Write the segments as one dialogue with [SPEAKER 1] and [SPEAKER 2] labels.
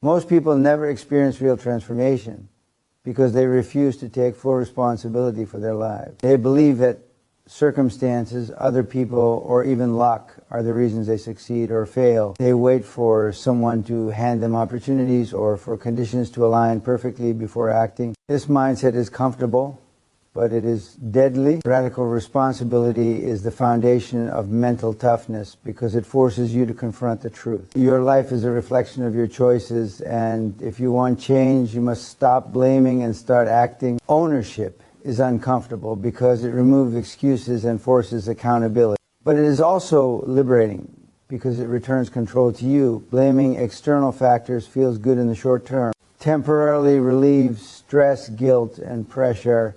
[SPEAKER 1] Most people never experience real transformation because they refuse to take full responsibility for their lives. They believe that circumstances, other people, or even luck are the reasons they succeed or fail. They wait for someone to hand them opportunities or for conditions to align perfectly before acting. This mindset is comfortable, but it is deadly. Radical responsibility is the foundation of mental toughness because it forces you to confront the truth. Your life is a reflection of your choices, and if you want change, you must stop blaming and start acting. Ownership is uncomfortable because it removes excuses and forces accountability. But it is also liberating because it returns control to you. Blaming external factors feels good in the short term. Temporarily relieves stress, guilt, and pressure.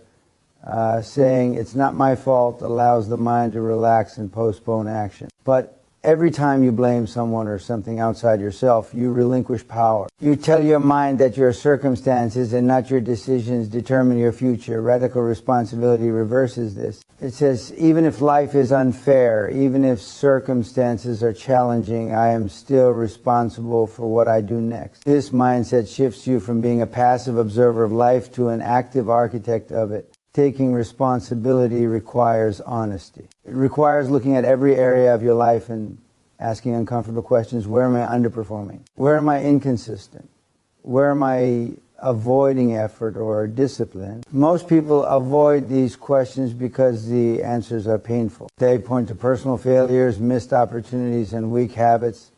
[SPEAKER 1] Saying it's not my fault allows the mind to relax and postpone action. But every time you blame someone or something outside yourself, you relinquish power. You tell your mind that your circumstances and not your decisions determine your future. Radical responsibility reverses this. It says, even if life is unfair, even if circumstances are challenging, I am still responsible for what I do next. This mindset shifts you from being a passive observer of life to an active architect of it. Taking responsibility requires honesty. It requires looking at every area of your life and asking uncomfortable questions. Where am I underperforming? Where am I inconsistent? Where am I avoiding effort or discipline? Most people avoid these questions because the answers are painful. They point to personal failures, missed opportunities, and weak habits.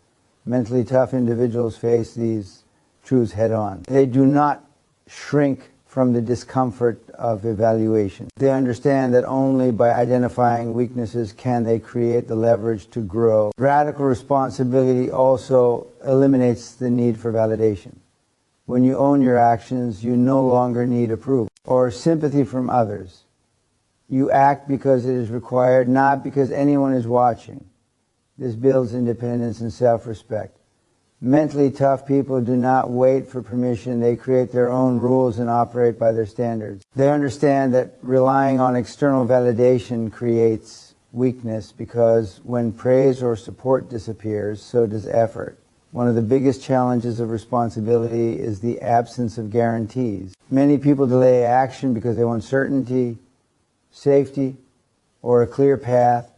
[SPEAKER 1] Mentally tough individuals face these truths head on. They do not shrink from the discomfort of evaluation. They understand that only by identifying weaknesses can they create the leverage to grow. Radical responsibility also eliminates the need for validation. When you own your actions, you no longer need approval or sympathy from others. You act because it is required, not because anyone is watching. This builds independence and self-respect. Mentally tough people do not wait for permission. They create their own rules and operate by their standards. They understand that relying on external validation creates weakness because when praise or support disappears, so does effort. One of the biggest challenges of responsibility is the absence of guarantees. Many people delay action because they want certainty, safety, or a clear path.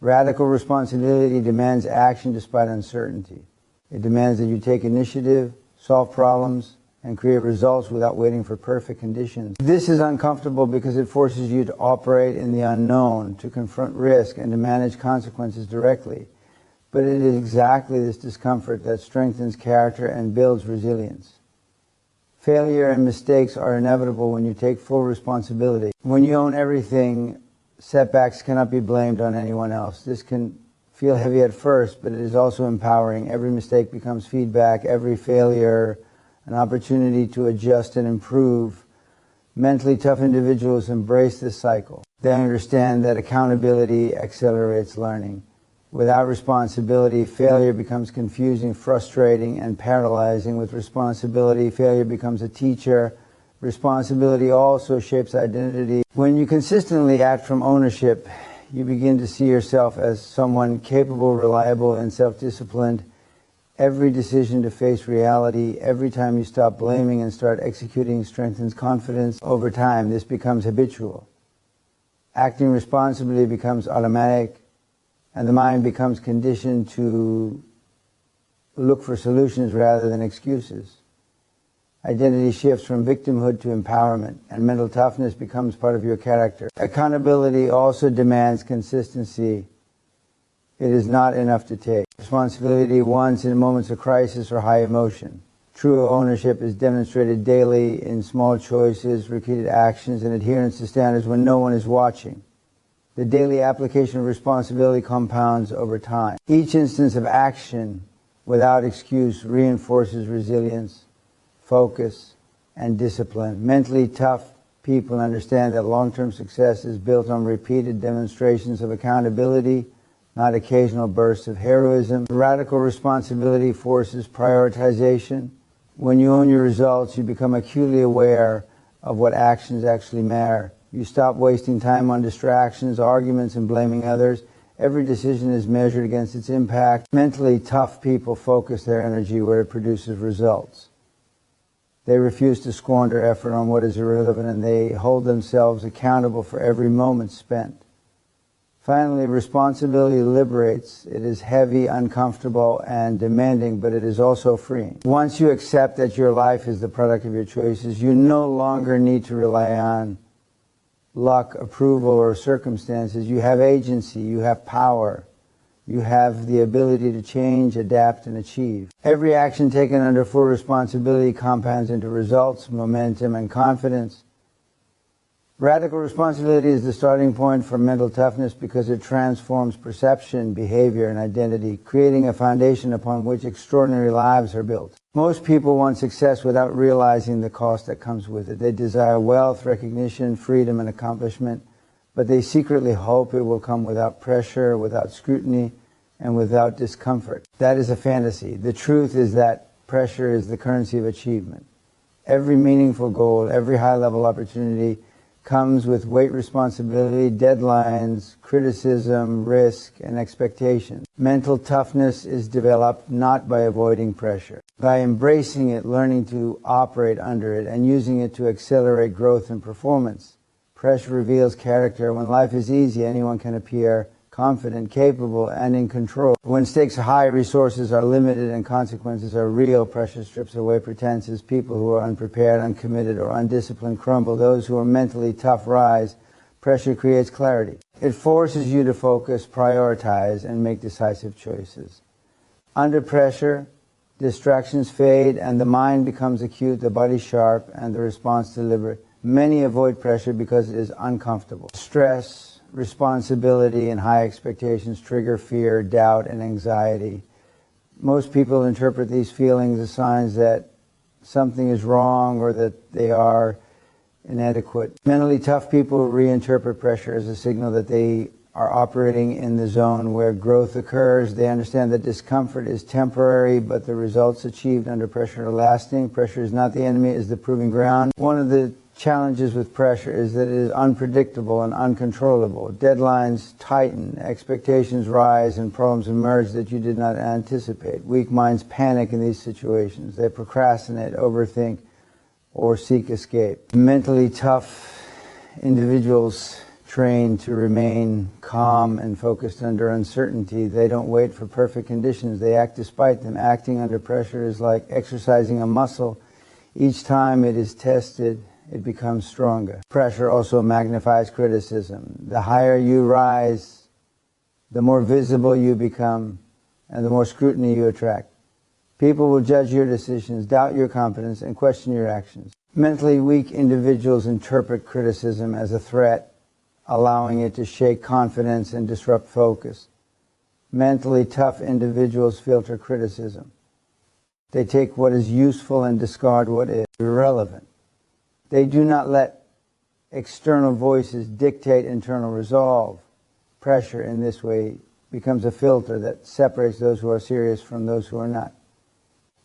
[SPEAKER 1] Radical responsibility demands action despite uncertainty. It demands that you take initiative, solve problems, and create results without waiting for perfect conditions. This is uncomfortable because it forces you to operate in the unknown, to confront risk, and to manage consequences directly. But it is exactly this discomfort that strengthens character and builds resilience. Failure and mistakes are inevitable when you take full responsibility. When you own everything, setbacks cannot be blamed on anyone else. This can feel heavy at first, but it is also empowering. Every mistake becomes feedback, every failure an opportunity to adjust and improve. Mentally tough individuals embrace this cycle. They understand that accountability accelerates learning. Without responsibility, failure becomes confusing, frustrating, and paralyzing. With responsibility, failure becomes a teacher. Responsibility also shapes identity. When you consistently act from ownership, you begin to see yourself as someone capable, reliable, and self-disciplined. Every decision to face reality, every time you stop blaming and start executing, strengthens confidence. Over time, this becomes habitual. Acting responsibly becomes automatic, and the mind becomes conditioned to look for solutions rather than excuses. Identity shifts from victimhood to empowerment, and mental toughness becomes part of your character. Accountability also demands consistency. It is not enough to take responsibility once in moments of crisis or high emotion. True ownership is demonstrated daily in small choices, repeated actions, and adherence to standards when no one is watching. The daily application of responsibility compounds over time. Each instance of action without excuse reinforces resilience, focus, and discipline. Mentally tough people understand that long-term success is built on repeated demonstrations of accountability, not occasional bursts of heroism. Radical responsibility forces prioritization. When you own your results, you become acutely aware of what actions actually matter. You stop wasting time on distractions, arguments, and blaming others. Every decision is measured against its impact. Mentally tough people focus their energy where it produces results. They refuse to squander effort on what is irrelevant, and they hold themselves accountable for every moment spent. Finally, responsibility liberates. It is heavy, uncomfortable, and demanding, but it is also freeing. Once you accept that your life is the product of your choices, you no longer need to rely on luck, approval, or circumstances. You have agency, you have power, you have the ability to change, adapt, and achieve. Every action taken under full responsibility compounds into results, momentum, and confidence. Radical responsibility is the starting point for mental toughness because it transforms perception, behavior, and identity, creating a foundation upon which extraordinary lives are built. Most people want success without realizing the cost that comes with it. They desire wealth, recognition, freedom, and accomplishment, but they secretly hope it will come without pressure, without scrutiny, and without discomfort. That is a fantasy. The truth is that pressure is the currency of achievement. Every meaningful goal, every high-level opportunity comes with weight, responsibility, deadlines, criticism, risk, and expectation. Mental toughness is developed not by avoiding pressure, by embracing it, learning to operate under it, and using it to accelerate growth and performance. Pressure reveals character. When life is easy, anyone can appear confident, capable, and in control. When stakes are high, resources are limited, and consequences are real, pressure strips away pretenses. People who are unprepared, uncommitted, or undisciplined crumble. Those who are mentally tough rise. Pressure creates clarity. It forces you to focus, prioritize, and make decisive choices. Under pressure, distractions fade, and the mind becomes acute, the body sharp, and the response deliberate. Many avoid pressure because it is uncomfortable. Stress, responsibility, and high expectations trigger fear, doubt, and anxiety. Most people interpret these feelings as signs that something is wrong or that they are inadequate. Mentally tough people reinterpret pressure as a signal that they are operating in the zone where growth occurs. They understand that discomfort is temporary, but the results achieved under pressure are lasting. Pressure is not the enemy, it is the proving ground. One of the challenges with pressure is that it is unpredictable and uncontrollable. Deadlines tighten, expectations rise, and problems emerge that you did not anticipate. Weak minds panic in these situations. They procrastinate, overthink, or seek escape. Mentally tough individuals train to remain calm and focused under uncertainty. They don't wait for perfect conditions. They act despite them. Acting under pressure is like exercising a muscle. Each time it is tested, it becomes stronger. Pressure also magnifies criticism. The higher you rise, the more visible you become, and the more scrutiny you attract. People will judge your decisions, doubt your competence, and question your actions. Mentally weak individuals interpret criticism as a threat, allowing it to shake confidence and disrupt focus. Mentally tough individuals filter criticism. They take what is useful and discard what is irrelevant. They do not let external voices dictate internal resolve. Pressure in this way becomes a filter that separates those who are serious from those who are not.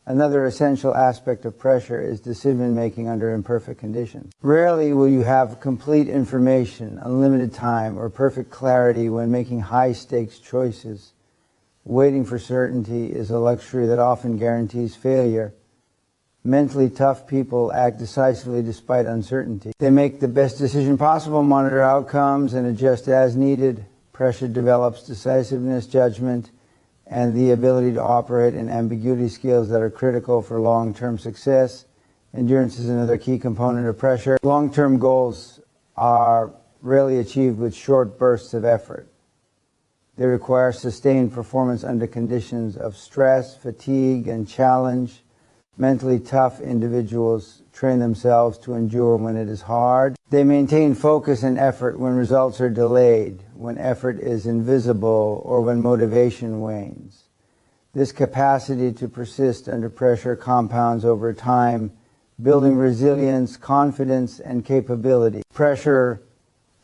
[SPEAKER 1] Another essential aspect of pressure is decision-making under imperfect conditions. Rarely will you have complete information, unlimited time, or perfect clarity when making high-stakes choices. Waiting for certainty is a luxury that often guarantees failure. Mentally tough people act decisively despite uncertainty. They make the best decision possible, monitor outcomes, and adjust as needed. Pressure develops decisiveness, judgment, and the ability to operate in ambiguity, skills that are critical for long-term success. Endurance is another key component of pressure. Long-term goals are rarely achieved with short bursts of effort. They require sustained performance under conditions of stress, fatigue, and challenge. Mentally tough individuals train themselves to endure when it is hard. They maintain focus and effort when results are delayed, when effort is invisible, or when motivation wanes. This capacity to persist under pressure compounds over time, building resilience, confidence, and capability. Pressure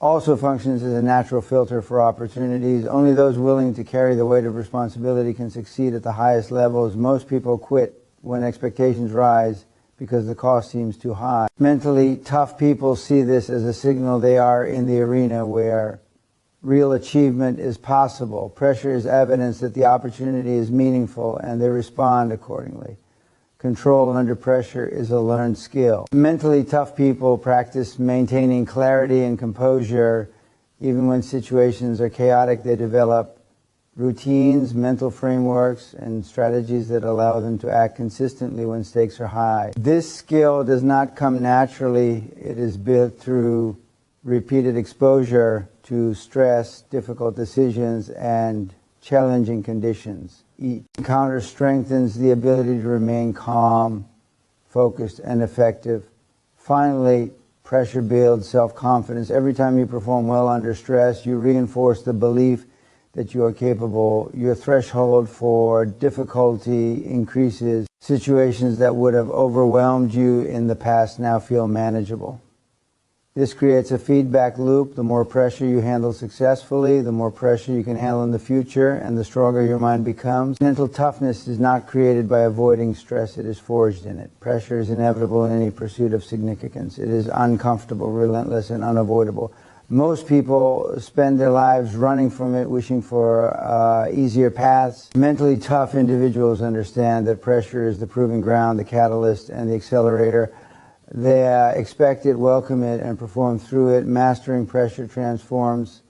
[SPEAKER 1] also functions as a natural filter for opportunities. Only those willing to carry the weight of responsibility can succeed at the highest levels. Most people quit when expectations rise because the cost seems too high. Mentally tough people see this as a signal they are in the arena where real achievement is possible. Pressure is evidence that the opportunity is meaningful, and they respond accordingly. Control under pressure is a learned skill. Mentally tough people practice maintaining clarity and composure. Even when situations are chaotic, they develop routines, mental frameworks, and strategies that allow them to act consistently when stakes are high. This skill does not come naturally. It is built through repeated exposure to stress, difficult decisions, and challenging conditions. Each encounter strengthens the ability to remain calm, focused, and effective. Finally, pressure builds self-confidence. Every time you perform well under stress, you reinforce the belief that you are capable. Your threshold for difficulty increases. Situations that would have overwhelmed you in the past now feel manageable. This creates a feedback loop. The more pressure you handle successfully, the more pressure you can handle in the future, and the stronger your mind becomes. Mental toughness is not created by avoiding stress, it is forged in it. Pressure is inevitable in any pursuit of significance. It is uncomfortable, relentless, and unavoidable. Most people spend their lives running from it, wishing for easier paths. Mentally tough individuals understand that pressure is the proving ground, the catalyst, and the accelerator. They expect it, welcome it, and perform through it. Mastering pressure transforms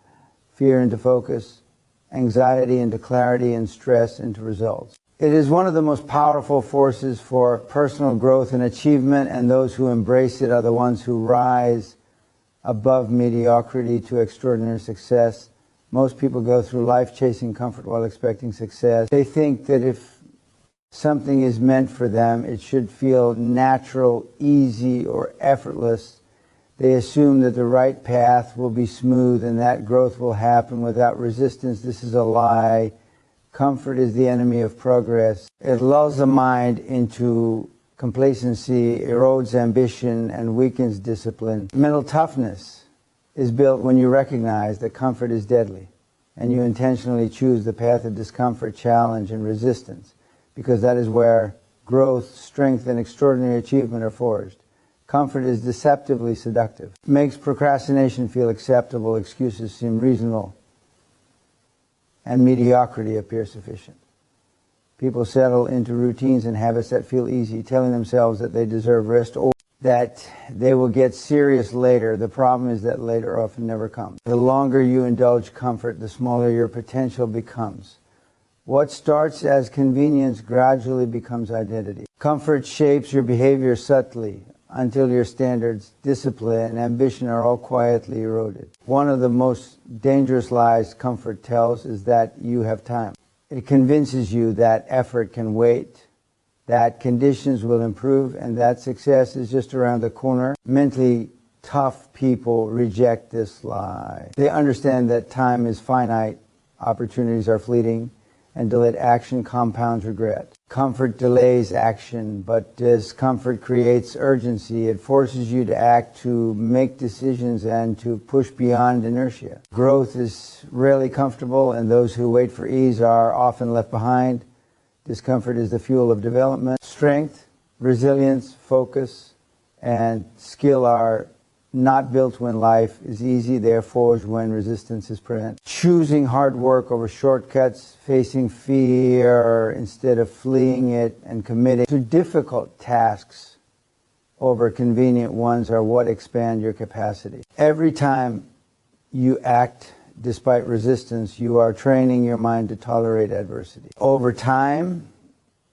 [SPEAKER 1] fear into focus, anxiety into clarity, and stress into results. It is one of the most powerful forces for personal growth and achievement, and those who embrace it are the ones who rise above mediocrity to extraordinary success. Most people go through life chasing comfort while expecting success. They think that if something is meant for them, it should feel natural, easy, or effortless. They assume that the right path will be smooth and that growth will happen without resistance. This is a lie. Comfort is the enemy of progress. It lulls the mind into complacency, erodes ambition, and weakens discipline. Mental toughness is built when you recognize that comfort is deadly, and you intentionally choose the path of discomfort, challenge, and resistance, because that is where growth, strength, and extraordinary achievement are forged. Comfort is deceptively seductive. It makes procrastination feel acceptable, excuses seem reasonable, and mediocrity appear sufficient. People settle into routines and habits that feel easy, telling themselves that they deserve rest or that they will get serious later. The problem is that later often never comes. The longer you indulge comfort, the smaller your potential becomes. What starts as convenience gradually becomes identity. Comfort shapes your behavior subtly until your standards, discipline, and ambition are all quietly eroded. One of the most dangerous lies comfort tells is that you have time. It convinces you that effort can wait, that conditions will improve, and that success is just around the corner. Mentally tough people reject this lie. They understand that time is finite, opportunities are fleeting, and delayed action compounds regret. Comfort delays action, but discomfort creates urgency. It forces you to act, to make decisions, and to push beyond inertia. Growth is rarely comfortable, and those who wait for ease are often left behind. Discomfort is the fuel of development. Strength, resilience, focus, and skill are not built when life is easy. They are forged when resistance is present. Choosing hard work over shortcuts, facing fear instead of fleeing it, and committing to difficult tasks over convenient ones are what expand your capacity. Every time you act despite resistance, you are training your mind to tolerate adversity. Over time,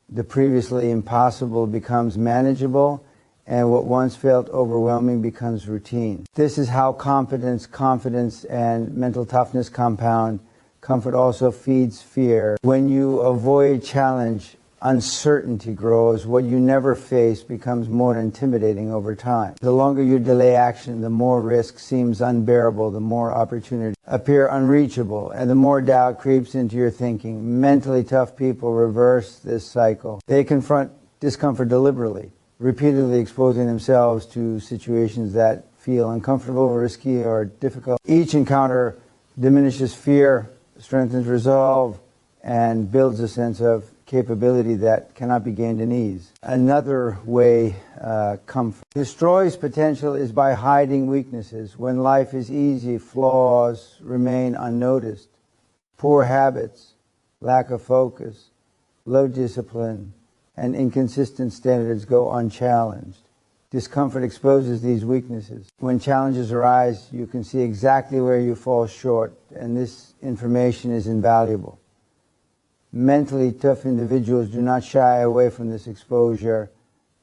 [SPEAKER 1] the previously impossible becomes manageable, and what once felt overwhelming becomes routine. This is how competence, confidence, and mental toughness compound. Comfort also feeds fear. When you avoid challenge, uncertainty grows. What you never face becomes more intimidating over time. The longer you delay action, the more risk seems unbearable, the more opportunity appear unreachable, and the more doubt creeps into your thinking. Mentally tough people reverse this cycle. They confront discomfort deliberately, repeatedly exposing themselves to situations that feel uncomfortable, risky, or difficult. Each encounter diminishes fear, strengthens resolve, and builds a sense of capability that cannot be gained in ease. Another way, comfort destroys potential is by hiding weaknesses. When life is easy, flaws remain unnoticed. Poor habits, lack of focus, low discipline, and inconsistent standards go unchallenged. Discomfort exposes these weaknesses. When challenges arise, you can see exactly where you fall short, and this information is invaluable. Mentally tough individuals do not shy away from this exposure.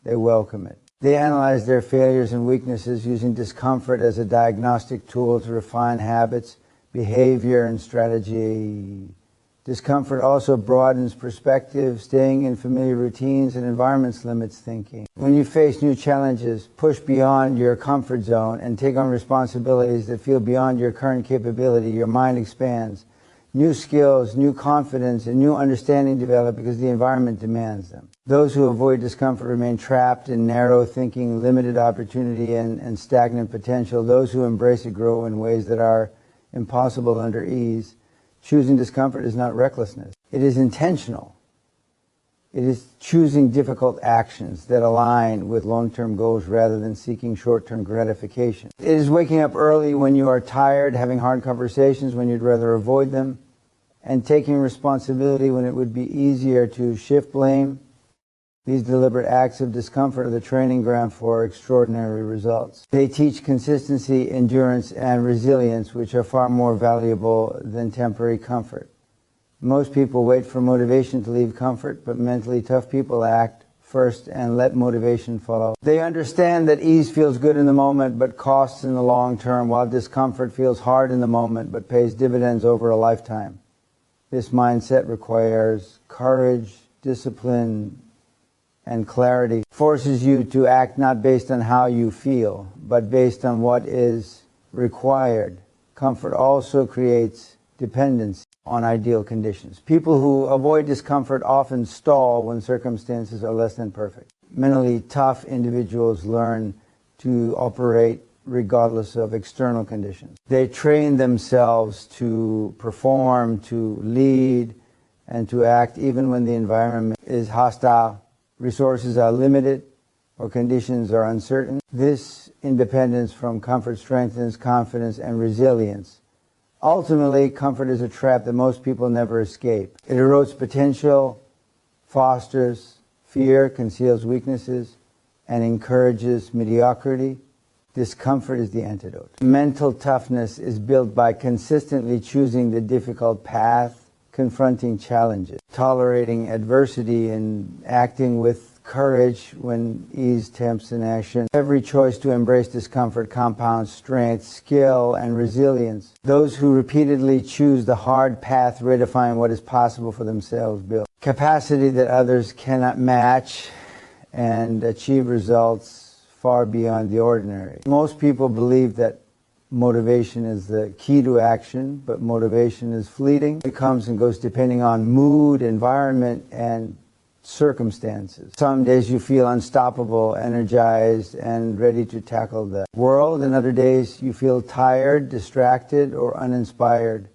[SPEAKER 1] They welcome it. They analyze their failures and weaknesses using discomfort as a diagnostic tool to refine habits, behavior, and strategy. Discomfort also broadens perspective. Staying in familiar routines and environments limits thinking. When you face new challenges, push beyond your comfort zone and take on responsibilities that feel beyond your current capability, your mind expands. New skills, new confidence, and new understanding develop because the environment demands them. Those who avoid discomfort remain trapped in narrow thinking, limited opportunity, and stagnant potential. Those who embrace it grow in ways that are impossible under ease. Choosing discomfort is not recklessness. It is intentional. It is choosing difficult actions that align with long-term goals rather than seeking short-term gratification. It is waking up early when you are tired, having hard conversations when you'd rather avoid them, and taking responsibility when it would be easier to shift blame. These deliberate acts of discomfort are the training ground for extraordinary results. They teach consistency, endurance, and resilience, which are far more valuable than temporary comfort. Most people wait for motivation to leave comfort, but mentally tough people act first and let motivation follow. They understand that ease feels good in the moment, but costs in the long term, while discomfort feels hard in the moment, but pays dividends over a lifetime. This mindset requires courage, discipline, and clarity. Forces you to act not based on how you feel, but based on what is required. Comfort also creates dependency on ideal conditions. People who avoid discomfort often stall when circumstances are less than perfect. Mentally tough individuals learn to operate regardless of external conditions. They train themselves to perform, to lead, and to act even when the environment is hostile, resources are limited, or conditions are uncertain. This independence from comfort strengthens confidence and resilience. Ultimately, comfort is a trap that most people never escape. It erodes potential, fosters fear, conceals weaknesses, and encourages mediocrity. Discomfort is the antidote. Mental toughness is built by consistently choosing the difficult path, confronting challenges, tolerating adversity, and acting with courage when ease tempts inaction. Every choice to embrace discomfort compounds strength, skill, and resilience. Those who repeatedly choose the hard path redefine what is possible for themselves, build capacity that others cannot match, and achieve results far beyond the ordinary. Most people believe that motivation is the key to action, but motivation is fleeting. It comes and goes depending on mood, environment, and circumstances. Some days you feel unstoppable, energized, and ready to tackle the world, and other days you feel tired, distracted, or uninspired.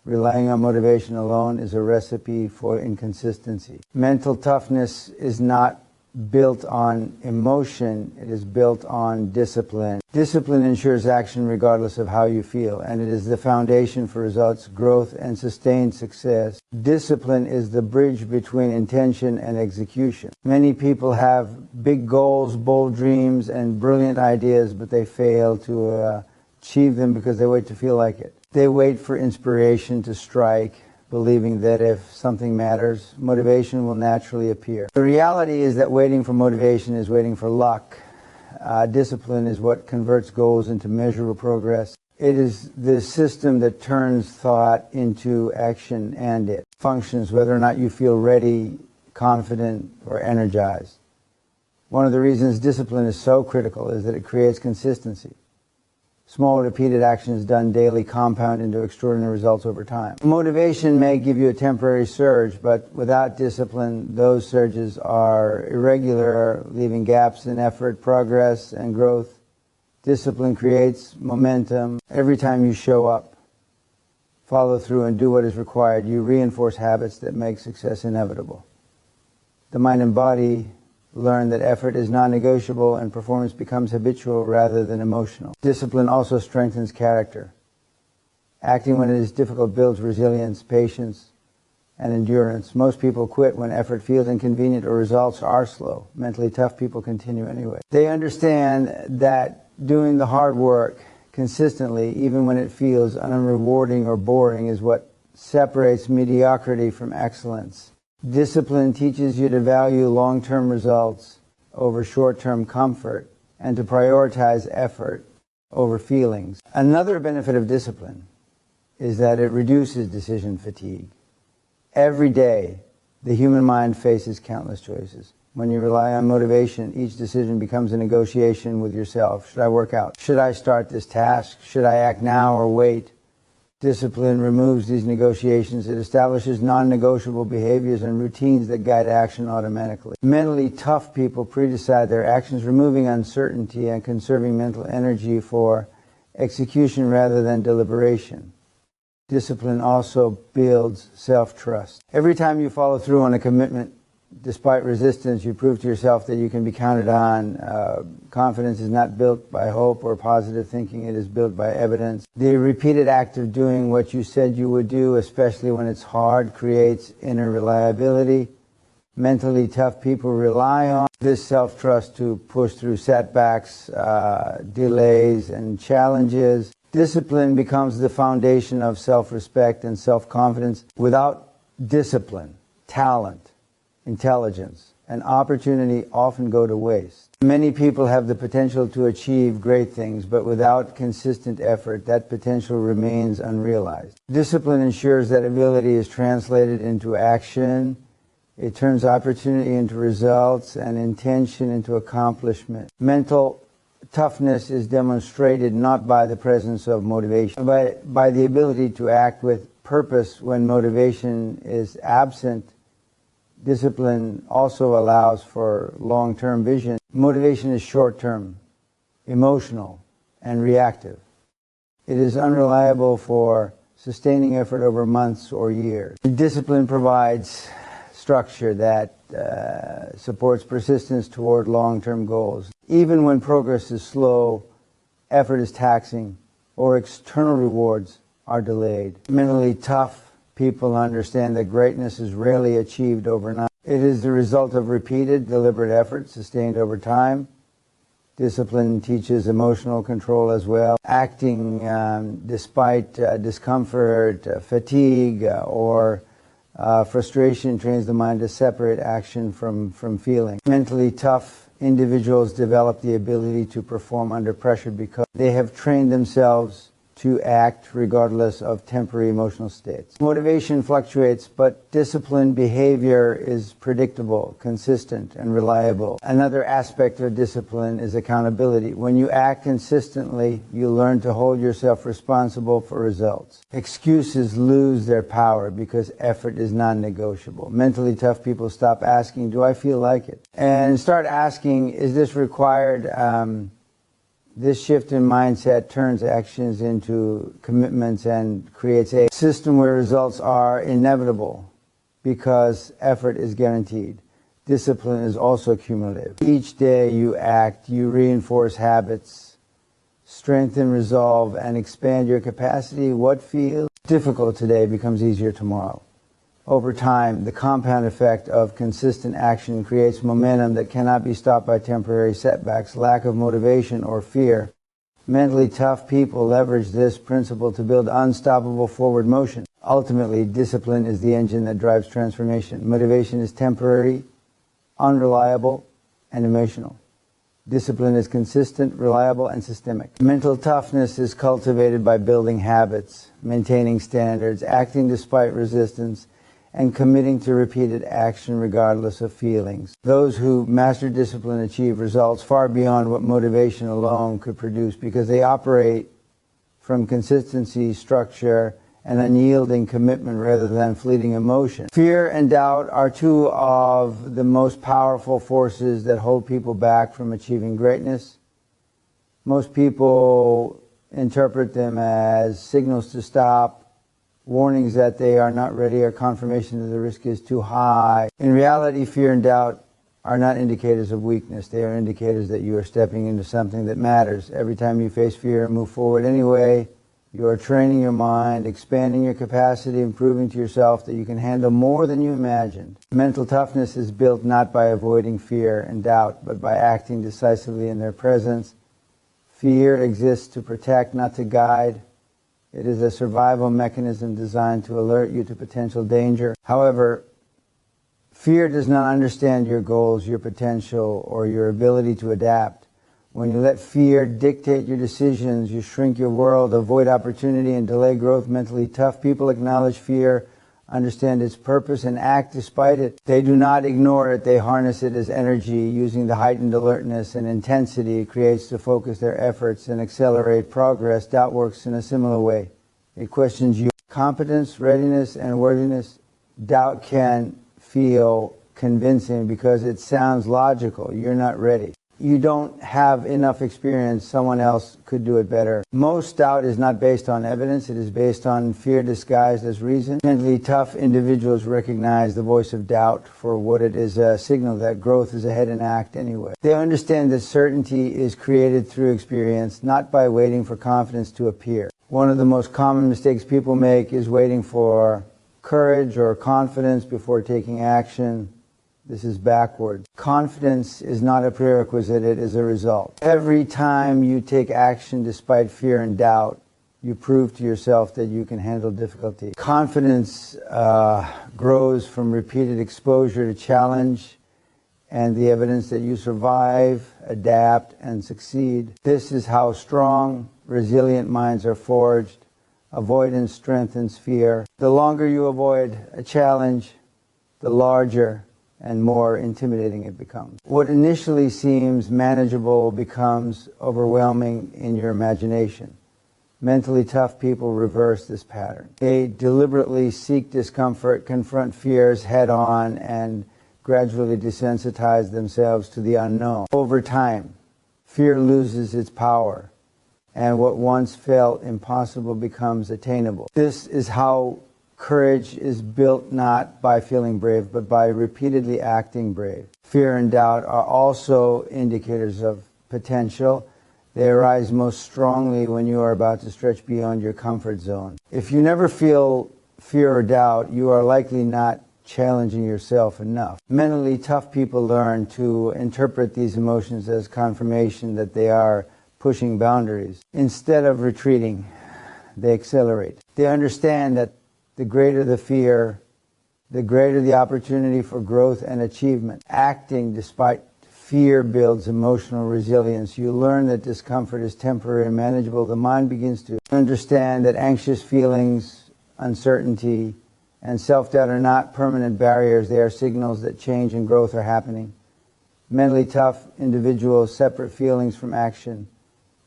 [SPEAKER 1] Relying on motivation alone is a recipe for inconsistency. Mental toughness is not built on emotion, it is built on discipline. Discipline ensures action regardless of how you feel, and it is the foundation for results, growth, and sustained success. Discipline is the bridge between intention and execution. Many people have big goals, bold dreams, and brilliant ideas, but they fail to achieve them because they wait to feel like it. They wait for inspiration to strike, believing that if something matters, motivation will naturally appear. The reality is that waiting for motivation is waiting for luck. Discipline is what converts goals into measurable progress. It is the system that turns thought into action, and it functions whether or not you feel ready, confident, or energized. One of the reasons discipline is so critical is that it creates consistency. Small repeated actions done daily compound into extraordinary results over time. Motivation may give you a temporary surge, but without discipline, those surges are irregular, leaving gaps in effort, progress, and growth. Discipline creates momentum. Every time you show up, follow through, and do what is required, you reinforce habits that make success inevitable. The mind and body learn that effort is non-negotiable and performance becomes habitual rather than emotional. Discipline also strengthens character. Acting when it is difficult builds resilience, patience, and endurance. Most people quit when effort feels inconvenient or results are slow. Mentally tough people continue anyway. They understand that doing the hard work consistently, even when it feels unrewarding or boring, is what separates mediocrity from excellence. Discipline teaches you to value long-term results over short-term comfort and to prioritize effort over feelings. Another benefit of discipline is that it reduces decision fatigue. Every day, the human mind faces countless choices. When you rely on motivation, each decision becomes a negotiation with yourself. Should I work out? Should I start this task? Should I act now or wait? Discipline removes these negotiations. It establishes non-negotiable behaviors and routines that guide action automatically. Mentally tough people pre-decide their actions, removing uncertainty and conserving mental energy for execution rather than deliberation. Discipline also builds self-trust. Every time you follow through on a commitment, despite resistance, you prove to yourself that you can be counted on. Confidence is not built by hope or positive thinking. It is built by evidence. The repeated act of doing what you said you would do, especially when it's hard, creates inner reliability. Mentally tough people rely on this self-trust to push through setbacks, delays, and challenges. Discipline becomes the foundation of self-respect and self-confidence. Without discipline, talent, intelligence, and opportunity often go to waste. Many people have the potential to achieve great things, but without consistent effort, that potential remains unrealized. Discipline ensures that ability is translated into action. It turns opportunity into results and intention into accomplishment. Mental toughness is demonstrated not by the presence of motivation, but by the ability to act with purpose when motivation is absent. Discipline also allows for long-term vision. Motivation is short-term, emotional, and reactive. It is unreliable for sustaining effort over months or years. Discipline provides structure that supports persistence toward long-term goals. Even when progress is slow, effort is taxing, or external rewards are delayed. Mentally tough people understand that greatness is rarely achieved overnight. It is the result of repeated, deliberate effort sustained over time. Discipline teaches emotional control as well. Acting despite discomfort, fatigue, or frustration trains the mind to separate action from feeling. Mentally tough individuals develop the ability to perform under pressure because they have trained themselves to act regardless of temporary emotional states. Motivation fluctuates, but disciplined behavior is predictable, consistent, and reliable. Another aspect of discipline is accountability. When you act consistently, you learn to hold yourself responsible for results. Excuses lose their power because effort is non-negotiable. Mentally tough people stop asking, do I feel like it? And start asking, is this required? This shift in mindset turns actions into commitments and creates a system where results are inevitable because effort is guaranteed. Discipline is also cumulative. Each day you act, you reinforce habits, strengthen resolve, and expand your capacity. What feels difficult today becomes easier tomorrow. Over time, the compound effect of consistent action creates momentum that cannot be stopped by temporary setbacks, lack of motivation, or fear. Mentally tough people leverage this principle to build unstoppable forward motion. Ultimately, discipline is the engine that drives transformation. Motivation is temporary, unreliable, and emotional. Discipline is consistent, reliable, and systemic. Mental toughness is cultivated by building habits, maintaining standards, acting despite resistance, and committing to repeated action regardless of feelings. Those who master discipline achieve results far beyond what motivation alone could produce because they operate from consistency, structure, and unyielding commitment rather than fleeting emotion. Fear and doubt are two of the most powerful forces that hold people back from achieving greatness. Most people interpret them as signals to stop, warnings that they are not ready, or confirmation that the risk is too high. In reality, fear and doubt are not indicators of weakness. They are indicators that you are stepping into something that matters. Every time you face fear and move forward anyway, you are training your mind, expanding your capacity, and proving to yourself that you can handle more than you imagined. Mental toughness is built not by avoiding fear and doubt, but by acting decisively in their presence. Fear exists to protect, not to guide. It is a survival mechanism designed to alert you to potential danger. However, fear does not understand your goals, your potential, or your ability to adapt. When you let fear dictate your decisions, you shrink your world, avoid opportunity, and delay growth. Mentally tough people acknowledge fear, understand its purpose, and act despite it. They do not ignore it. They harness it as energy, using the heightened alertness and intensity it creates to focus their efforts and accelerate progress. Doubt works in a similar way. It questions your competence, readiness, and worthiness. Doubt can feel convincing because it sounds logical. You're not ready. You don't have enough experience. Someone else could do it better. Most doubt is not based on evidence. It is based on fear disguised as reason. Mentally tough individuals recognize the voice of doubt for what it is, a signal that growth is ahead and act anyway. They understand that certainty is created through experience, not by waiting for confidence to appear. One of the most common mistakes people make is waiting for courage or confidence before taking action. This is backwards. Confidence is not a prerequisite, it is a result. Every time you take action despite fear and doubt, you prove to yourself that you can handle difficulty. Confidence grows from repeated exposure to challenge and the evidence that you survive, adapt, and succeed. This is how strong, resilient minds are forged. Avoidance strengthens fear. The longer you avoid a challenge, the larger and more intimidating it becomes. What initially seems manageable becomes overwhelming in your imagination. Mentally tough people reverse this pattern. They deliberately seek discomfort, confront fears head on, and gradually desensitize themselves to the unknown. Over time, fear loses its power, and what once felt impossible becomes attainable. This is how courage is built, not by feeling brave, but by repeatedly acting brave. Fear and doubt are also indicators of potential. They arise most strongly when you are about to stretch beyond your comfort zone. If you never feel fear or doubt, you are likely not challenging yourself enough. Mentally tough people learn to interpret these emotions as confirmation that they are pushing boundaries. Instead of retreating, they accelerate. They understand that the greater the fear, the greater the opportunity for growth and achievement. Acting despite fear builds emotional resilience. You learn that discomfort is temporary and manageable. The mind begins to understand that anxious feelings, uncertainty, and self-doubt are not permanent barriers. They are signals that change and growth are happening. Mentally tough individuals separate feelings from action.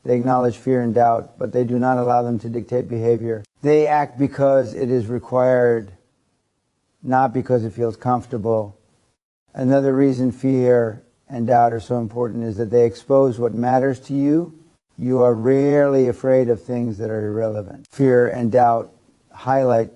[SPEAKER 1] They acknowledge fear and doubt, but they do not allow them to dictate behavior. They act because it is required, not because it feels comfortable. Another reason fear and doubt are so important is that they expose what matters to you. You are rarely afraid of things that are irrelevant. Fear and doubt highlight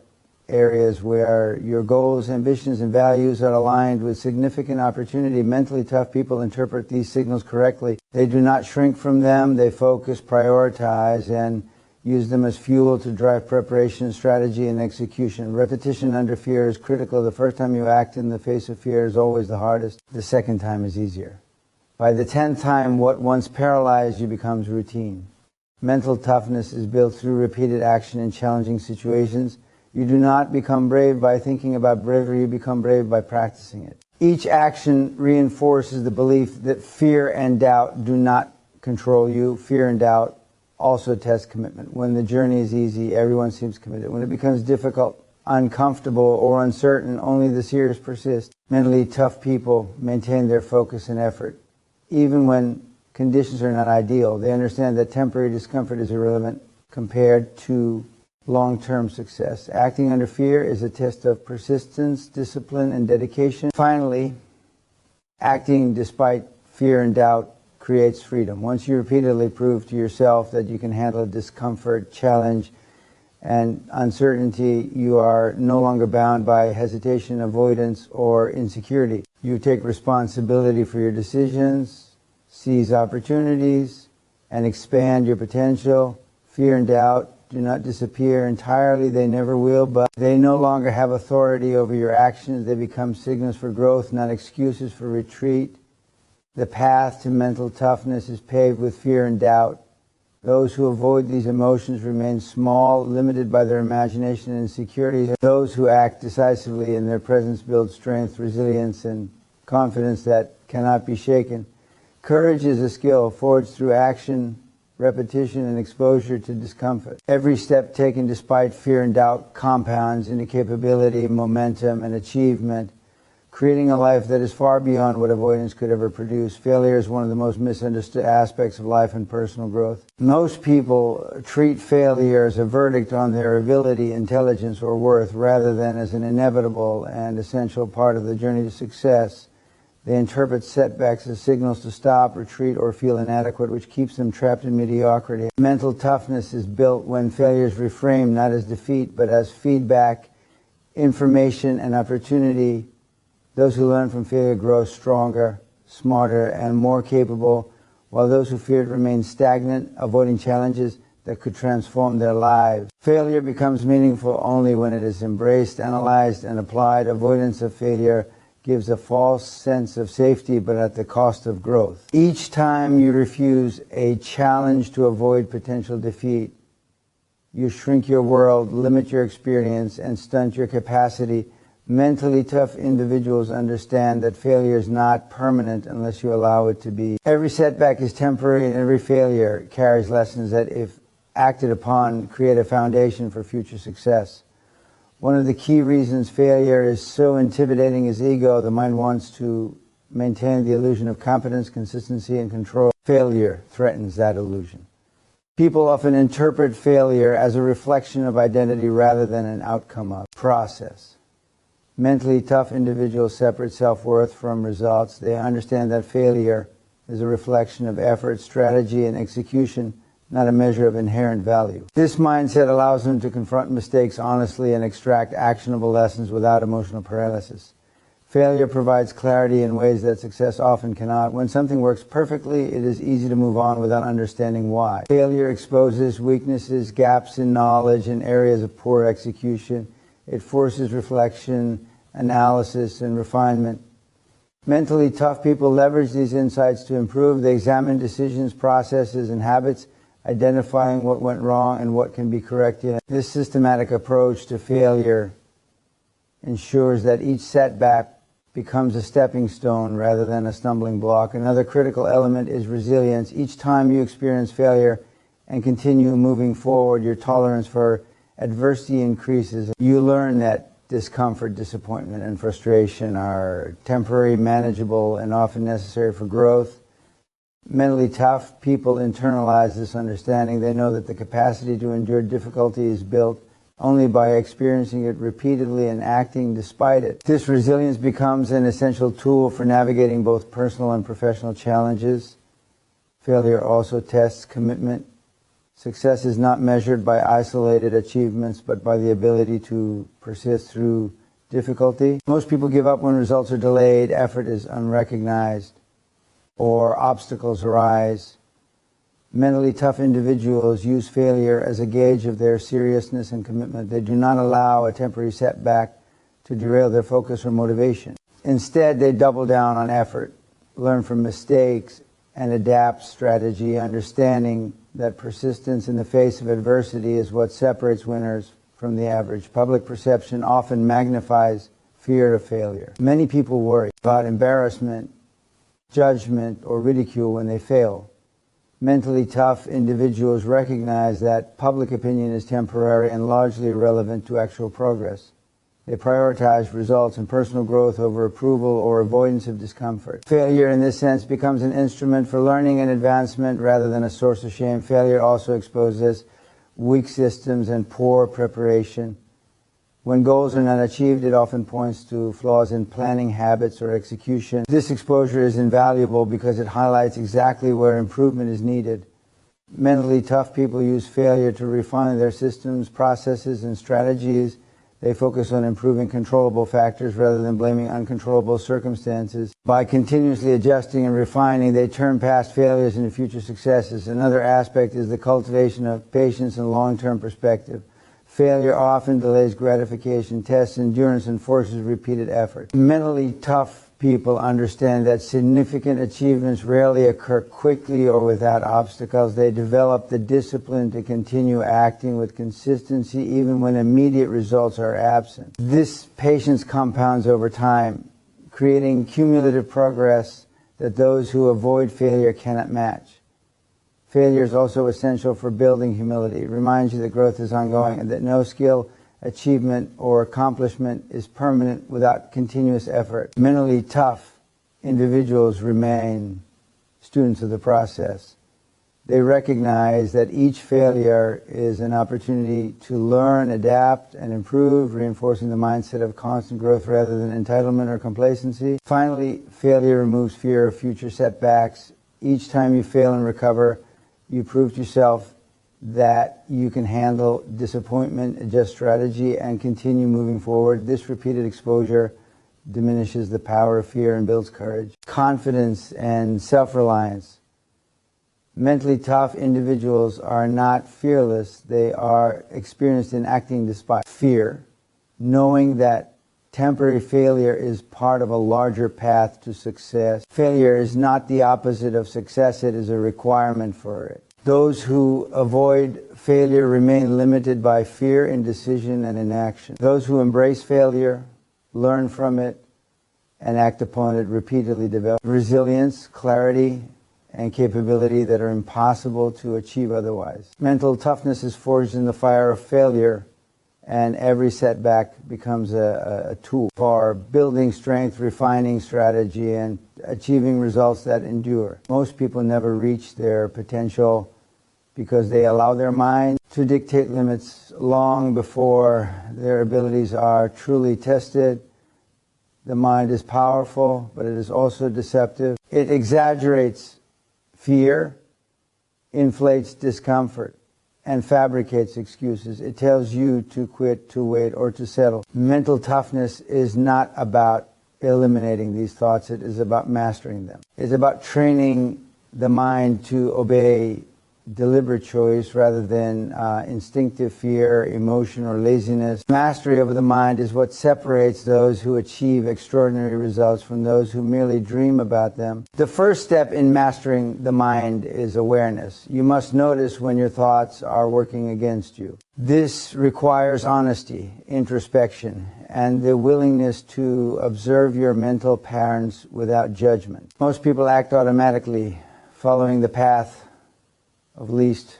[SPEAKER 1] areas where your goals, ambitions, and values are aligned with significant opportunity. Mentally tough people interpret these signals correctly. They do not shrink from them. They focus, prioritize, and use them as fuel to drive preparation, strategy, and execution. Repetition under fear is critical. The first time you act in the face of fear is always the hardest. The second time is easier. By the 10th time, what once paralyzed you becomes routine. Mental toughness is built through repeated action in challenging situations. You do not become brave by thinking about bravery, you become brave by practicing it. Each action reinforces the belief that fear and doubt do not control you. Fear and doubt also test commitment. When the journey is easy, everyone seems committed. When it becomes difficult, uncomfortable, or uncertain, only the fears persist. Mentally tough people maintain their focus and effort. Even when conditions are not ideal, they understand that temporary discomfort is irrelevant compared to long-term success. Acting under fear is a test of persistence, discipline, and dedication. Finally, acting despite fear and doubt creates freedom. Once you repeatedly prove to yourself that you can handle discomfort, challenge, and uncertainty, you are no longer bound by hesitation, avoidance, or insecurity. You take responsibility for your decisions, seize opportunities, and expand your potential. Fear and doubt do not disappear entirely. They never will, but they no longer have authority over your actions. They become signals for growth, not excuses for retreat. The path to mental toughness is paved with fear and doubt. Those who avoid these emotions remain small, limited by their imagination and insecurities. Those who act decisively in their presence build strength, resilience, and confidence that cannot be shaken. Courage is a skill forged through action, repetition, and exposure to discomfort. Every step taken despite fear and doubt compounds into capability, momentum, and achievement, creating a life that is far beyond what avoidance could ever produce. Failure is one of the most misunderstood aspects of life and personal growth. Most people treat failure as a verdict on their ability, intelligence, or worth, rather than as an inevitable and essential part of the journey to success. They interpret setbacks as signals to stop, retreat, or feel inadequate, which keeps them trapped in mediocrity. Mental toughness is built when failure is reframed not as defeat, but as feedback, information, and opportunity. Those who learn from failure grow stronger, smarter, and more capable, while those who fear it remain stagnant, avoiding challenges that could transform their lives. Failure becomes meaningful only when it is embraced, analyzed, and applied. Avoidance of failure gives a false sense of safety, but at the cost of growth. Each time you refuse a challenge to avoid potential defeat, you shrink your world, limit your experience, and stunt your capacity. Mentally tough individuals understand that failure is not permanent unless you allow it to be. Every setback is temporary, and every failure carries lessons that, if acted upon, create a foundation for future success. One of the key reasons failure is so intimidating is ego. The mind wants to maintain the illusion of competence, consistency, and control. Failure threatens that illusion. People often interpret failure as a reflection of identity rather than an outcome of process. Mentally tough individuals separate self-worth from results. They understand that failure is a reflection of effort, strategy, and execution, not a measure of inherent value. This mindset allows them to confront mistakes honestly and extract actionable lessons without emotional paralysis. Failure provides clarity in ways that success often cannot. When something works perfectly, it is easy to move on without understanding why. Failure exposes weaknesses, gaps in knowledge, and areas of poor execution. It forces reflection, analysis, and refinement. Mentally tough people leverage these insights to improve. They examine decisions, processes, and habits, identifying what went wrong and what can be corrected. This systematic approach to failure ensures that each setback becomes a stepping stone rather than a stumbling block. Another critical element is resilience. Each time you experience failure and continue moving forward, your tolerance for adversity increases. You learn that discomfort, disappointment, and frustration are temporary, manageable, and often necessary for growth. Mentally tough people internalize this understanding. They know that the capacity to endure difficulty is built only by experiencing it repeatedly and acting despite it. This resilience becomes an essential tool for navigating both personal and professional challenges. Failure also tests commitment. Success is not measured by isolated achievements, but by the ability to persist through difficulty. Most people give up when results are delayed, effort is unrecognized, or obstacles arise. Mentally tough individuals use failure as a gauge of their seriousness and commitment. They do not allow a temporary setback to derail their focus or motivation. Instead, they double down on effort, learn from mistakes, and adapt strategy, understanding that persistence in the face of adversity is what separates winners from the average. Public perception often magnifies fear of failure. Many people worry about embarrassment, judgment, or ridicule when they fail. Mentally tough individuals recognize that public opinion is temporary and largely irrelevant to actual progress. They prioritize results and personal growth over approval or avoidance of discomfort. Failure in this sense becomes an instrument for learning and advancement rather than a source of shame. Failure also exposes weak systems and poor preparation. When goals are not achieved, it often points to flaws in planning, habits, or execution. This exposure is invaluable because it highlights exactly where improvement is needed. Mentally tough people use failure to refine their systems, processes, and strategies. They focus on improving controllable factors rather than blaming uncontrollable circumstances. By continuously adjusting and refining, they turn past failures into future successes. Another aspect is the cultivation of patience and long-term perspective. Failure often delays gratification, tests endurance, and forces repeated effort. Mentally tough people understand that significant achievements rarely occur quickly or without obstacles. They develop the discipline to continue acting with consistency even when immediate results are absent. This patience compounds over time, creating cumulative progress that those who avoid failure cannot match. Failure is also essential for building humility. It reminds you that growth is ongoing and that no skill, achievement, or accomplishment is permanent without continuous effort. Mentally tough individuals remain students of the process. They recognize that each failure is an opportunity to learn, adapt, and improve, reinforcing the mindset of constant growth rather than entitlement or complacency. Finally, failure removes fear of future setbacks. Each time you fail and recover, you prove to yourself that you can handle disappointment, adjust strategy, and continue moving forward. This repeated exposure diminishes the power of fear and builds courage, confidence, and self-reliance. Mentally tough individuals are not fearless. They are experienced in acting despite fear, knowing that temporary failure is part of a larger path to success. Failure is not the opposite of success. It is a requirement for it. Those who avoid failure remain limited by fear, indecision, and inaction. Those who embrace failure, learn from it, and act upon it repeatedly develop resilience, clarity, and capability that are impossible to achieve otherwise. Mental toughness is forged in the fire of failure, and every setback becomes a tool for building strength, refining strategy, and achieving results that endure. Most people never reach their potential because they allow their mind to dictate limits long before their abilities are truly tested. The mind is powerful, but it is also deceptive. It exaggerates fear, inflates discomfort, and fabricates excuses. It tells you to quit, to wait, or to settle. Mental toughness is not about eliminating these thoughts. It is about mastering them. It's about training the mind to obey deliberate choice rather than instinctive fear, emotion, or laziness. Mastery over the mind is what separates those who achieve extraordinary results from those who merely dream about them. The first step in mastering the mind is awareness. You must notice when your thoughts are working against you. This requires honesty, introspection, and the willingness to observe your mental patterns without judgment. Most people act automatically, following the path of least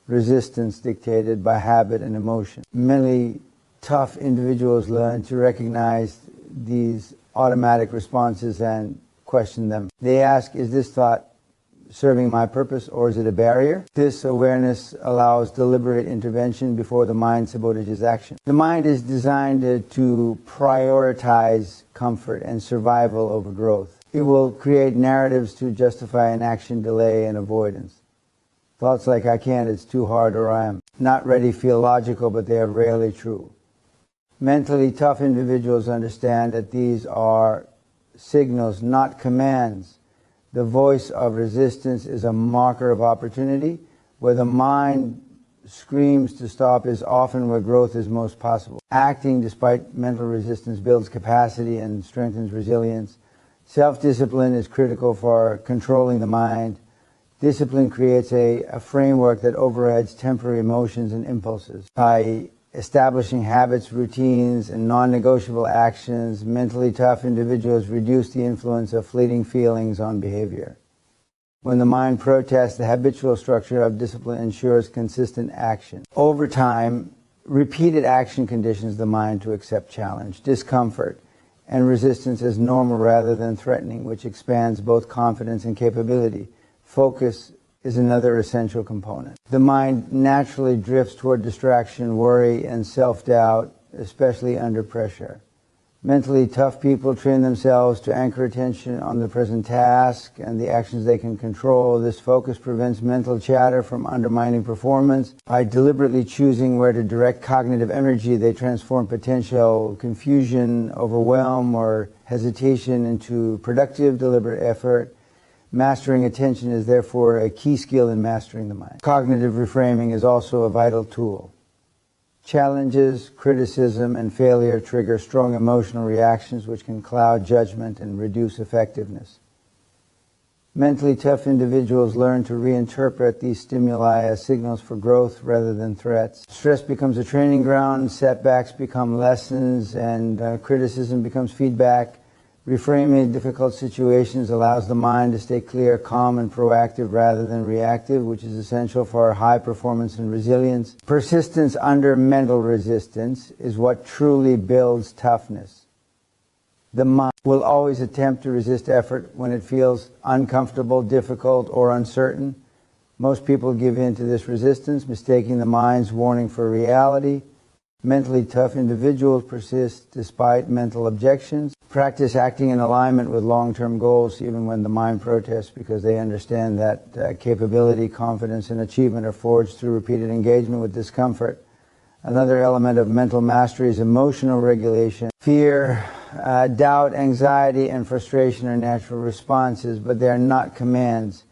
[SPEAKER 1] resistance dictated by habit and emotion. Mentally tough individuals learn to recognize these automatic responses and question them. They ask, is this thought serving my purpose or is it a barrier? This awareness allows deliberate intervention before the mind sabotages action. The mind is designed to prioritize comfort and survival over growth. It will create narratives to justify an action, delay, and avoidance. Thoughts like, I can't, it's too hard, or I am not ready feel logical, but they are rarely true. Mentally tough individuals understand that these are signals, not commands. The voice of resistance is a marker of opportunity. Where the mind screams to stop is often where growth is most possible. Acting despite mental resistance builds capacity and strengthens resilience. Self-discipline is critical for controlling the mind. Discipline creates a framework that overrides temporary emotions and impulses. By establishing habits, routines, and non-negotiable actions, mentally tough individuals reduce the influence of fleeting feelings on behavior. When the mind protests, the habitual structure of discipline ensures consistent action. Over time, repeated action conditions the mind to accept challenge, discomfort, and resistance as normal rather than threatening, which expands both confidence and capability. Focus is another essential component. The mind naturally drifts toward distraction, worry, and self-doubt, especially under pressure. Mentally tough people train themselves to anchor attention on the present task and the actions they can control. This focus prevents mental chatter from undermining performance. By deliberately choosing where to direct cognitive energy, they transform potential confusion, overwhelm, or hesitation into productive, deliberate effort. Mastering attention is therefore a key skill in mastering the mind. Cognitive reframing is also a vital tool. Challenges, criticism, and failure trigger strong emotional reactions which can cloud judgment and reduce effectiveness. Mentally tough individuals learn to reinterpret these stimuli as signals for growth rather than threats. Stress becomes a training ground, setbacks become lessons, and criticism becomes feedback. Reframing difficult situations allows the mind to stay clear, calm, and proactive rather than reactive, which is essential for high performance and resilience. Persistence under mental resistance is what truly builds toughness. The mind will always attempt to resist effort when it feels uncomfortable, difficult, or uncertain. Most people give in to this resistance, mistaking the mind's warning for reality. Mentally tough individuals persist despite mental objections. Practice acting in alignment with long-term goals even when the mind protests, because they understand that capability, confidence, and achievement are forged through repeated engagement with discomfort. Another element of mental mastery is emotional regulation. Fear, doubt, anxiety, and frustration are natural responses, but they are not commands.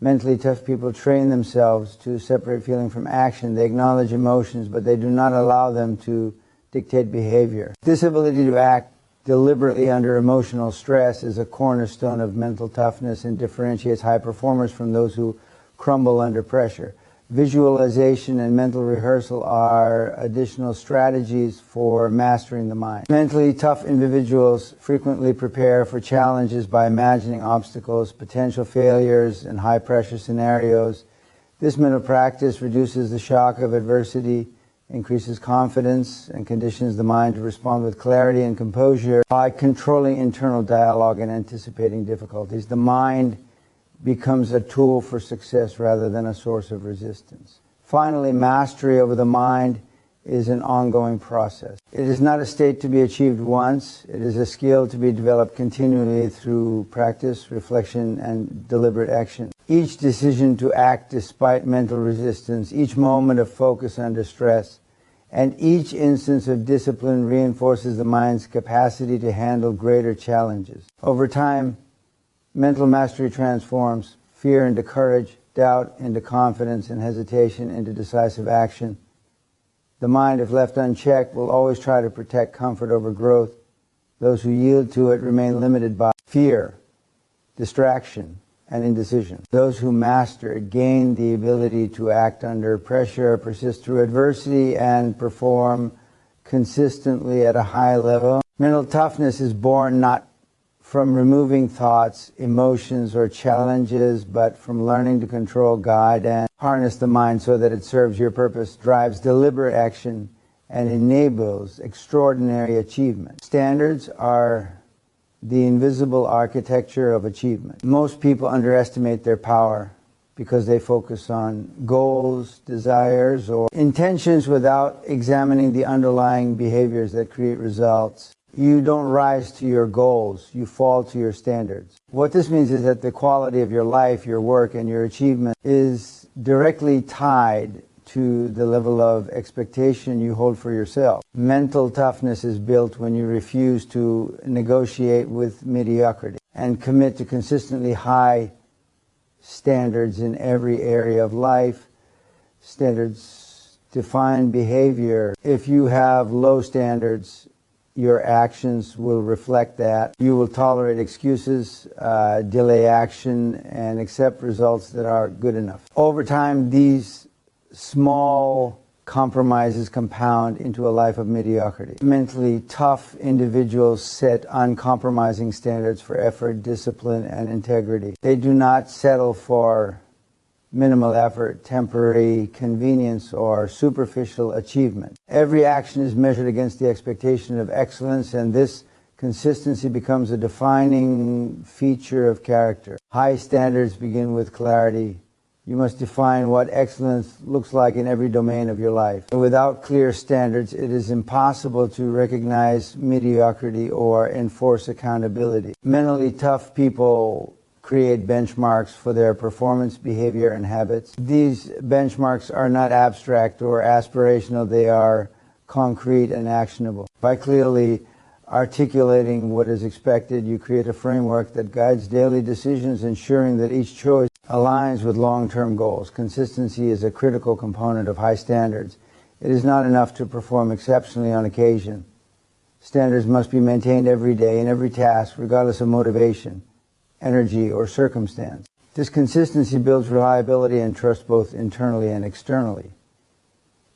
[SPEAKER 1] Mentally tough people train themselves to separate feeling from action. They acknowledge emotions, but they do not allow them to dictate behavior. This ability to act deliberately under emotional stress is a cornerstone of mental toughness and differentiates high performers from those who crumble under pressure. Visualization and mental rehearsal are additional strategies for mastering the mind. Mentally tough individuals frequently prepare for challenges by imagining obstacles, potential failures, and high-pressure scenarios. This mental practice reduces the shock of adversity, increases confidence, and conditions the mind to respond with clarity and composure. By controlling internal dialogue and anticipating difficulties, the mind becomes a tool for success rather than a source of resistance. Finally, mastery over the mind is an ongoing process. It is not a state to be achieved once. It is a skill to be developed continually through practice, reflection, and deliberate action. Each decision to act despite mental resistance, each moment of focus under stress, and each instance of discipline reinforces the mind's capacity to handle greater challenges. Over time, mental mastery transforms fear into courage, doubt into confidence, and hesitation into decisive action. The mind, if left unchecked, will always try to protect comfort over growth. Those who yield to it remain limited by fear, distraction, and indecision. Those who master it gain the ability to act under pressure, persist through adversity, and perform consistently at a high level. Mental toughness is born not from removing thoughts, emotions, or challenges, but from learning to control, guide, and harness the mind so that it serves your purpose, drives deliberate action, and enables extraordinary achievement. Standards are the invisible architecture of achievement. Most people underestimate their power because they focus on goals, desires, or intentions without examining the underlying behaviors that create results. You don't rise to your goals, you fall to your standards. What this means is that the quality of your life, your work, and your achievement is directly tied to the level of expectation you hold for yourself. Mental toughness is built when you refuse to negotiate with mediocrity and commit to consistently high standards in every area of life. Standards define behavior. If you have low standards, your actions will reflect that. You will tolerate excuses, delay action, and accept results that are good enough. Over time, these small compromises compound into a life of mediocrity. Mentally tough individuals set uncompromising standards for effort, discipline, and integrity. They do not settle for minimal effort, temporary convenience, or superficial achievement. Every action is measured against the expectation of excellence, and this consistency becomes a defining feature of character. High standards begin with clarity, You must define what excellence looks like in every domain of your life. Without clear standards, it is impossible to recognize mediocrity or enforce accountability. Mentally tough people create benchmarks for their performance, behavior, and habits. These benchmarks are not abstract or aspirational, they are concrete and actionable. By clearly articulating what is expected, you create a framework that guides daily decisions, ensuring that each choice aligns with long-term goals. Consistency is a critical component of high standards. It is not enough to perform exceptionally on occasion. Standards must be maintained every day in every task, regardless of motivation, energy, or circumstance. This consistency builds reliability and trust both internally and externally.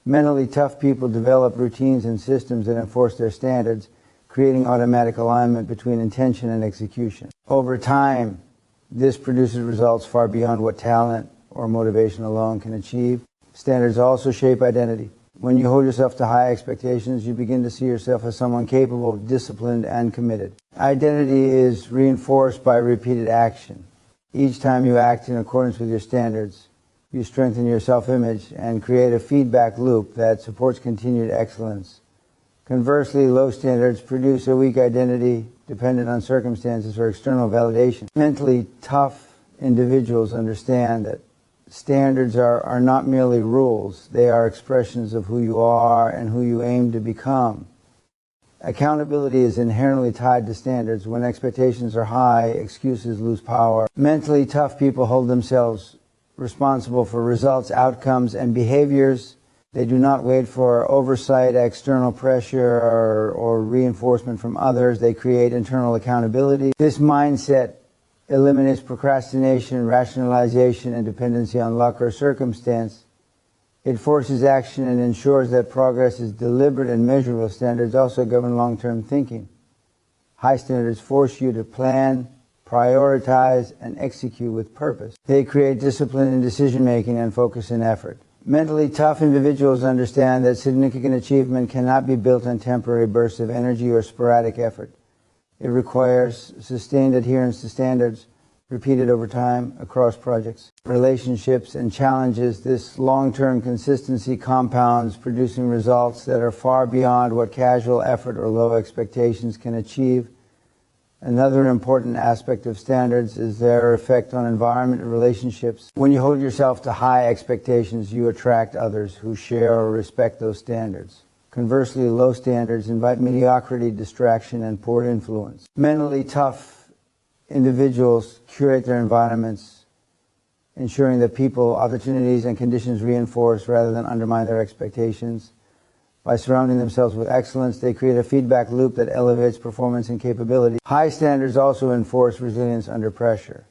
[SPEAKER 1] Mentally tough people develop routines and systems that enforce their standards, creating automatic alignment between intention and execution. Over time, this produces results far beyond what talent or motivation alone can achieve. Standards also shape identity. When you hold yourself to high expectations, you begin to see yourself as someone capable, disciplined, and committed. Identity is reinforced by repeated action. Each time you act in accordance with your standards, you strengthen your self-image and create a feedback loop that supports continued excellence. Conversely, low standards produce a weak identity dependent on circumstances or external validation. Mentally tough individuals understand that standards are not merely rules, they are expressions of who you are and who you aim to become. Accountability is inherently tied to standards. When expectations are high, excuses lose power. Mentally tough people hold themselves responsible for results, outcomes, and behaviors. They do not wait for oversight, external pressure, or reinforcement from others. They create internal accountability. This mindset eliminates procrastination, rationalization, and dependency on luck or circumstance. It forces action and ensures that progress is deliberate and measurable. Standards also govern long-term thinking. High standards force you to plan, prioritize, and execute with purpose. They create discipline in decision-making and focus in effort. Mentally tough individuals understand that significant achievement cannot be built on temporary bursts of energy or sporadic effort. It requires sustained adherence to standards, repeated over time across projects, relationships, and challenges. This long-term consistency compounds, producing results that are far beyond what casual effort or low expectations can achieve. Another important aspect of standards is their effect on environment and relationships. When you hold yourself to high expectations, you attract others who share or respect those standards. Conversely, low standards invite mediocrity, distraction, and poor influence. Mentally tough individuals curate their environments, ensuring that people, opportunities, and conditions reinforce rather than undermine their expectations. By surrounding themselves with excellence, they create a feedback loop that elevates performance and capability. High standards also enforce resilience under pressure.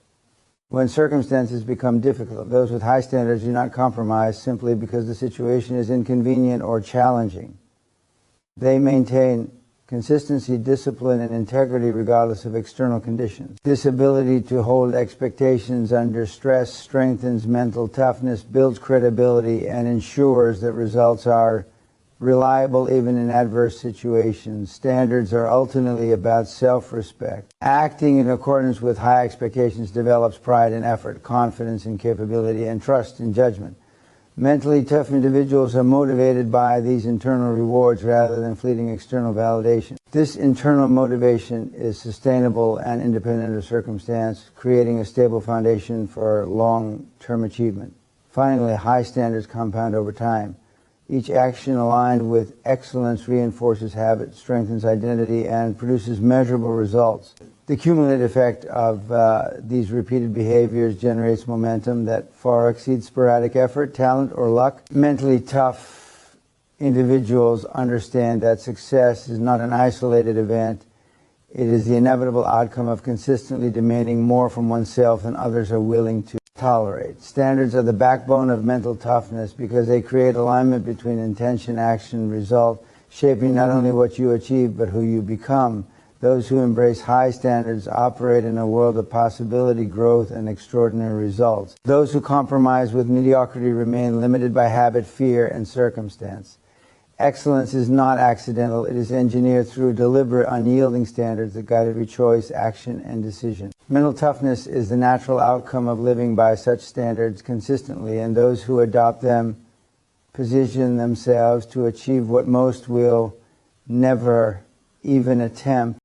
[SPEAKER 1] When circumstances become difficult, those with high standards do not compromise simply because the situation is inconvenient or challenging. They maintain consistency, discipline, and integrity regardless of external conditions. This ability to hold expectations under stress strengthens mental toughness, builds credibility, and ensures that results are reliable even in adverse situations. Standards are ultimately about self-respect. Acting in accordance with high expectations develops pride in effort, confidence in capability, and trust in judgment. Mentally tough individuals are motivated by these internal rewards rather than fleeting external validation. This internal motivation is sustainable and independent of circumstance, creating a stable foundation for long-term achievement. Finally, high standards compound over time. Each action aligned with excellence reinforces habit, strengthens identity, and produces measurable results. The cumulative effect of these repeated behaviors generates momentum that far exceeds sporadic effort, talent, or luck. Mentally tough individuals understand that success is not an isolated event. It is the inevitable outcome of consistently demanding more from oneself than others are willing to tolerate. Standards are the backbone of mental toughness because they create alignment between intention, action, and result, shaping not only what you achieve but who you become. Those who embrace high standards operate in a world of possibility, growth, and extraordinary results. Those who compromise with mediocrity remain limited by habit, fear, and circumstance. Excellence is not accidental. It is engineered through deliberate, unyielding standards that guide every choice, action, and decision. Mental toughness is the natural outcome of living by such standards consistently, and those who adopt them position themselves to achieve what most will never even attempt.